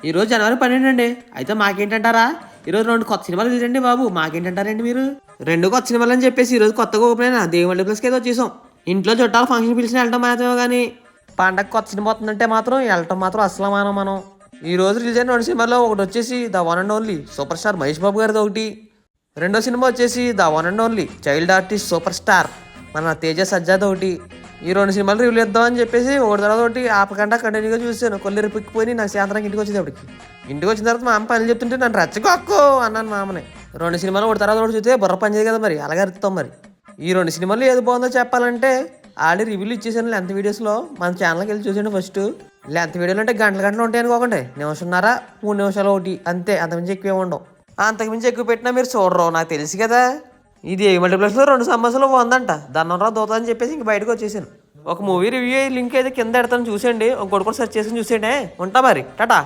ఈరోజు జనవరి 12 అండి. అయితే మాకేంటంటారా, ఈరోజు 2 కొత్త సినిమాలు రిలీజ్ బాబు. మాకేంటంటారండి మీరు? 2 కొత్త సినిమాలు అని చెప్పేసి ఈరోజు కొత్తగా ఓపెన్ అయినా దేవుళ్ళ ప్లస్కి ఏదో వచ్చేసాం. ఇంట్లో చుట్టాలు ఫంక్షన్ పిలిచిన వెళ్ళటం మాత్రమే కానీ పండగ కొత్త సినిమా వస్తుందంటే మాత్రం వెళ్ళటం మాత్రం అసలు మనం ఈ రోజు రిలీజ్ అయిన 2 సినిమాల్లో ఒకటి వచ్చేసి the one and only super star Mahesh Babu గారిది ఒకటి. రెండో సినిమా వచ్చేసి the one and only child artist super star మన తేజ సజ్జాద్ ఒకటి. ఈ 2 సినిమాలు రివ్యూ ఇద్దామని చెప్పేసి ఒకటి తర్వాత ఒకటి ఆపకుండా కంటిన్యూగా చూశాను. కొల్లి రిపిక్కిపోయి నాకు సాయంత్రం ఇంటికి వచ్చింది. అప్పటికి ఇంటికి వచ్చిన తర్వాత మా అమ్మ పనులు చెప్తుంటే నన్ను రచ్చగొక్కు అన్నాను మా అమ్మని. 2 సినిమాలు ఒకటి తర్వాత ఒకటి చూస్తే బుర్ర పని చేయదు కదా, మరి అలాగే అరుస్తాం. మరి ఈ 2 సినిమాలు ఏది బాగుందో చెప్పాలంటే ఆల్రెడీ రివ్యూలు ఇచ్చేసాను లెంత్ వీడియోస్లో. మన ఛానల్కి వెళ్ళి చూసాను. ఫస్ట్ లెంత్ వీడియోలు అంటే గంటలు ఉంటాయి అనుకోకండి, నిమిషంన్నర 3 నిమిషాలు ఒకటి అంతే, అంతకుమించి ఎక్కువ ఉండవు. అంతకుమించి ఎక్కువ పెట్టినా మీరు చూడరు, నాకు తెలుసు కదా. ఇది ఏ మల్టీప్లెక్స్లో 2 సంవత్సరాలు బాగుందంట, దన్నంరా దోత అని చెప్పేసి ఇంక బయటకు వచ్చేసాను. ఒక మూవీ రివ్యూ లింక్ అయితే కింద పెడతాను చూసేయండి, ఇంకోటి కూడా సెర్చ్ చేసుకుని చూసేయండి. ఉంటా మరి, టాటా.